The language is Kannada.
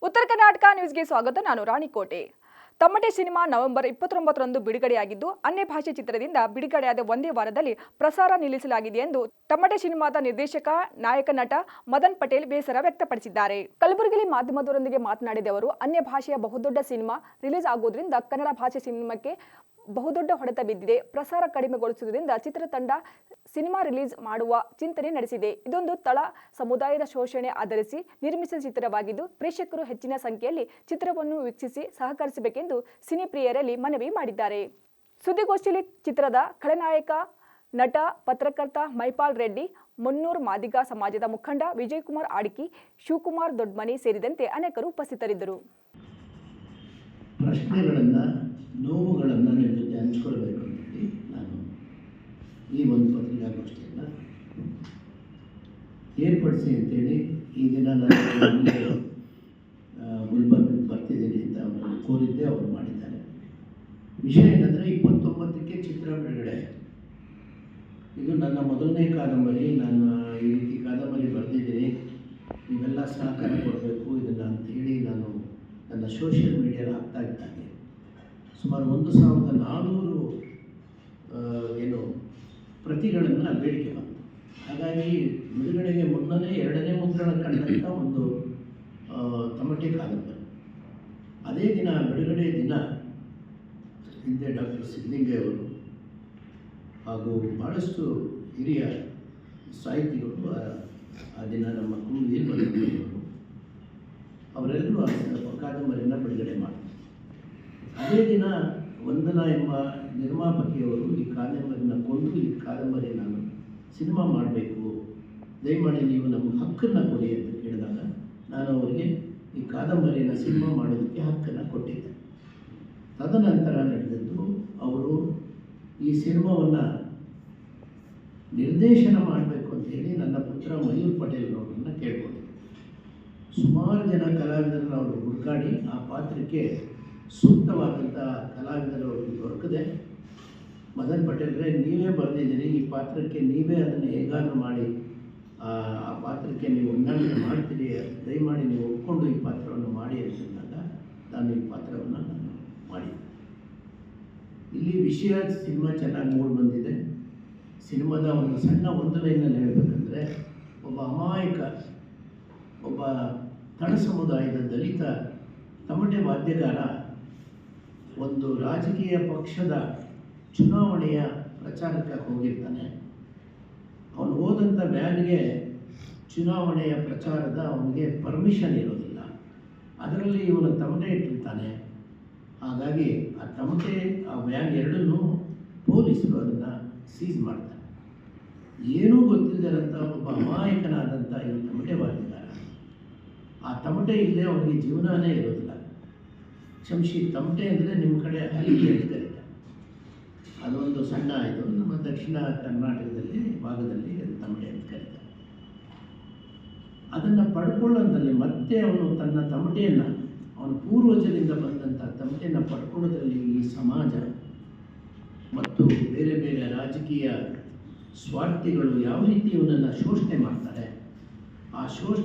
ಉತ್ತರ ಕರ್ನಾಟಕ ನ್ಯೂಸ್ಗೆ ಸ್ವಾಗತ. ನಾನು ರಾಣಿಕೋಟೆ. ತಮ್ಮಟೆ ಸಿನಿಮಾ ನವೆಂಬರ್ 29ರಂದು ಬಿಡುಗಡೆಯಾಗಿದ್ದು, ಅನ್ಯ ಭಾಷೆ ಚಿತ್ರದಿಂದ ಬಿಡುಗಡೆಯಾದ ಒಂದೇ ವಾರದಲ್ಲಿ ಪ್ರಸಾರ ನಿಲ್ಲಿಸಲಾಗಿದೆ ಎಂದು ತಮ್ಮಟೆ ಸಿನಿಮಾದ ನಿರ್ದೇಶಕ, ನಾಯಕ ನಟ ಮದನ್ ಪಟೇಲ್ ಬೇಸರ ವ್ಯಕ್ತಪಡಿಸಿದ್ದಾರೆ. ಕಲಬುರಗಿಯಲ್ಲಿ ಮಾಧ್ಯಮದವರೊಂದಿಗೆ ಮಾತನಾಡಿದ ಅವರು, ಅನ್ಯ ಭಾಷೆಯ ಬಹುದೊಡ್ಡ ಸಿನಿಮಾ ರಿಲೀಸ್ ಆಗುವುದರಿಂದ ಕನ್ನಡ ಭಾಷೆ ಸಿನಿಮಾಕ್ಕೆ ಬಹುದೊಡ್ಡ ಹೊಡೆತ ಬಿದ್ದಿದೆ. ಪ್ರಸಾರ ಕಡಿಮೆಗೊಳಿಸುವುದರಿಂದ ಚಿತ್ರತಂಡ ಸಿನಿಮಾ ರಿಲೀಸ್ ಮಾಡುವ ಚಿಂತನೆ ನಡೆಸಿದೆ. ಇದೊಂದು ತಳ ಸಮುದಾಯದ ಶೋಷಣೆ ಆಧರಿಸಿ ನಿರ್ಮಿಸಿದ ಚಿತ್ರವಾಗಿದ್ದು, ಪ್ರೇಕ್ಷಕರು ಹೆಚ್ಚಿನ ಸಂಖ್ಯೆಯಲ್ಲಿ ಚಿತ್ರವನ್ನು ವೀಕ್ಷಿಸಿ ಸಹಕರಿಸಬೇಕೆಂದು ಸಿನಿ ಪ್ರಿಯರಲ್ಲಿ ಮನವಿ ಮಾಡಿದ್ದಾರೆ. ಸುದ್ದಿಗೋಷ್ಠಿಯಲ್ಲಿ ಚಿತ್ರದ ಖಳನಾಯಕ, ನಟ, ಪತ್ರಕರ್ತ ಮೈಪಾಲ್ ರೆಡ್ಡಿ, ಮುನ್ನೂರ್ ಮಾದಿಗ ಸಮಾಜದ ಮುಖಂಡ ವಿಜಯಕುಮಾರ್ ಆಡಿಕಿ, ಶಿವಕುಮಾರ್ ದೊಡ್ಮನಿ ಸೇರಿದಂತೆ ಅನೇಕರು ಉಪಸ್ಥಿತರಿದ್ದರು. ಪ್ರಶ್ನೆಗಳನ್ನು, ನೋವುಗಳನ್ನು ನಿಮ್ಮ ಜೊತೆ ಹಂಚ್ಕೊಳ್ಬೇಕು ಅಂತೇಳಿ ನಾನು ಈ ಒಂದು ಪತ್ರಿಕಾಗೋಷ್ಠಿಯನ್ನು ಏರ್ಪಡಿಸಿ ಅಂತೇಳಿ ಈ ದಿನ ನಾನು ಗುಲ್ಬರ್ಗಕ್ಕೆ ಬರ್ತಿದ್ದೀನಿ ಅಂತ ಅವರನ್ನು ಕೋರಿದ್ದೆ. ಅವರು ಮಾಡಿದ್ದಾರೆ. ವಿಷಯ ಏನಂದರೆ, 29ಕ್ಕೆ ಚಿತ್ರ ಬಿಡುಗಡೆ. ಇದು ನನ್ನ ಮೊದಲನೇ ಕಾದಂಬರಿ. ನಾನು ಈ ರೀತಿ ಕಾದಂಬರಿ ಬರೆದಿದ್ದೀನಿ, ನೀವೆಲ್ಲ ಸಹಕಾರ ಕೊಡಬೇಕು ಇದನ್ನು ಅಂತೇಳಿ ನಾನು ನನ್ನ ಸೋಷಿಯಲ್ ಮೀಡಿಯಲ್ಲಿ ಹಾಕ್ತಾ ಇದ್ದಾನೆ. ಸುಮಾರು 1400 ಪ್ರತಿಗಳನ್ನು ಬೇಡಿಕೆ ಬಂತು. ಹಾಗಾಗಿ ಬಿಡುಗಡೆಗೆ ಮುನ್ನನೇ 2ನೇ ಮುದ್ರಣ ಕಂಡಂಥ ಒಂದು ತಮಟೆ ಕಾದಂಬರಿ. ಅದೇ ದಿನ, ಬಿಡುಗಡೆ ದಿನ, ಹಿಂದೆ ಡಾಕ್ಟರ್ ಸಿದ್ಲಿಂಗೆ ಅವರು ಹಾಗೂ ಭಾಳಷ್ಟು ಹಿರಿಯ ಸಾಹಿತಿಗಳು ಆ ದಿನ ನಮ್ಮ ಕುಂದು ಅವರೆಲ್ಲರೂ ಕಾದಂಬರಿಯನ್ನು ಬಿಡುಗಡೆ ಮಾಡಿದರು. ಅದೇ ದಿನ ವಂದನಾ ಎಂಬ ನಿರ್ಮಾಪಕಿಯವರು ಈ ಕಾದಂಬರಿನ ಕೊಂಡು ಈ ಕಾದಂಬರಿ ನಾನು ಸಿನಿಮಾ ಮಾಡಬೇಕು, ದಯಮಾಡಿ ನೀವು ನಮಗೆ ಹಕ್ಕನ್ನು ಕೊಡಿ ಅಂತ ಕೇಳಿದಾಗ ನಾನು ಅವರಿಗೆ ಈ ಕಾದಂಬರಿನ ಸಿನಿಮಾ ಮಾಡೋದಕ್ಕೆ ಹಕ್ಕನ್ನು ಕೊಟ್ಟಿದ್ದೆ. ತದನಂತರ ನಡೆದದ್ದು, ಅವರು ಈ ಸಿನಿಮಾವನ್ನು ನಿರ್ದೇಶನ ಮಾಡಬೇಕು ಅಂತೇಳಿ ನನ್ನ ಪುತ್ರ ಮಯೂರ್ ಪಟೇಲ್ ಅವರನ್ನು ಕೇಳ್ಕೊಂಡಿದ್ದೆ. ಸುಮಾರು ಜನ ಕಲಾವಿದರನ್ನು ಅವರು ಹುಡುಕಾಡಿ ಆ ಪಾತ್ರಕ್ಕೆ ಸೂಕ್ತವಾದಂಥ ಕಲಾವಿದರು ಅವರಿಗೆ ದೊರಕದೆ, ಮದನ್ ಪಟೇಲ್ರೆ ನೀವೇ ಬರೆದಿದ್ದೀರಿ, ಈ ಪಾತ್ರಕ್ಕೆ ನೀವೇ ಅದನ್ನು ಹೇಗಾದರೂ ಮಾಡಿ ಆ ಪಾತ್ರಕ್ಕೆ ನೀವು ಹೊಂದಾಣಿಕೆ ಮಾಡ್ತೀರಿ, ದಯಮಾಡಿ ನೀವು ಒಪ್ಕೊಂಡು ಈ ಪಾತ್ರವನ್ನು ಮಾಡಿ ಅಂತಂದಾಗ ನಾನು ಈ ಪಾತ್ರವನ್ನು ನಾನು ಮಾಡಿದ್ದೆ. ಇಲ್ಲಿ ವಿಷಯ ಸಿನಿಮಾ ಚೆನ್ನಾಗಿ ಮೂಡಿ ಬಂದಿದೆ. ಸಿನಿಮಾದ ಒಂದು ಸಣ್ಣ ಒಂದು ಲೈನಲ್ಲಿ ಹೇಳಬೇಕಂದ್ರೆ, ಒಬ್ಬ ಅಮಾಯಕ, ಒಬ್ಬ ತಳ ಸಮುದಾಯದ ದಲಿತ ತಮಟೆ ವಾದ್ಯಗಾರ ಒಂದು ರಾಜಕೀಯ ಪಕ್ಷದ ಚುನಾವಣೆಯ ಪ್ರಚಾರಕ್ಕೆ ಹೋಗಿರ್ತಾನೆ. ಅವನು ಹೋದಂಥ ವ್ಯಾನ್ಗೆ ಚುನಾವಣೆಯ ಪ್ರಚಾರದ ಅವನಿಗೆ ಪರ್ಮಿಷನ್ ಇರೋದಿಲ್ಲ. ಅದರಲ್ಲಿ ಇವನು ತಮಟೆ ಇಟ್ಟಿರ್ತಾನೆ. ಹಾಗಾಗಿ ಆ ತಮಟೆ, ಆ ವ್ಯಾನ್ ಎರಡನ್ನೂ ಪೊಲೀಸರು ಅದನ್ನು ಸೀಸ್ ಮಾಡ್ತಾರೆ. ಏನೂ ಗೊತ್ತಿಲ್ಲದಂಥ ಒಬ್ಬ ಅಮಾಯಕನಾದಂಥ ಈ ತಮಟೆ ವಾದ್ಯಗಾರ, ಆ ತಮಟೆ ಇಲ್ಲದೆ ಅವನಿಗೆ ಜೀವನನೇ ಇರೋದಿಲ್ಲ. ಕ್ಷಮಿಸಿ, ತಮಟೆ ಅಂದರೆ ನಿಮ್ಮ ಕಡೆ ಹಲಿಗೆ ಅಂತ ಕರೀತಾರೆ. ಅದೊಂದು ಸಣ್ಣ ಇದು, ನಮ್ಮ ದಕ್ಷಿಣ ಕರ್ನಾಟಕದಲ್ಲಿ ಭಾಗದಲ್ಲಿ ಅದು ತಮಟೆ ಅಂತ ಕರೀತಾರೆ. ಅದನ್ನು ಪಡ್ಕೊಳ್ಳೋದ್ರಲ್ಲಿ ಮತ್ತೆ ಅವನು ತನ್ನ ತಮಟೆಯನ್ನು, ಅವನ ಪೂರ್ವಜರಿಂದ ಬಂದಂಥ ತಮಟೆಯನ್ನು ಪಡ್ಕೊಳ್ಳೋದ್ರಲ್ಲಿ ಈ ಸಮಾಜ ಮತ್ತು ಬೇರೆ ಬೇರೆ ರಾಜಕೀಯ ಸ್ವಾರ್ಥಿಗಳು ಯಾವ ರೀತಿ ಇವನನ್ನು ಶೋಷಣೆ ಮಾಡ್ತಾರೆ, ಆ ಶೋಷಣೆ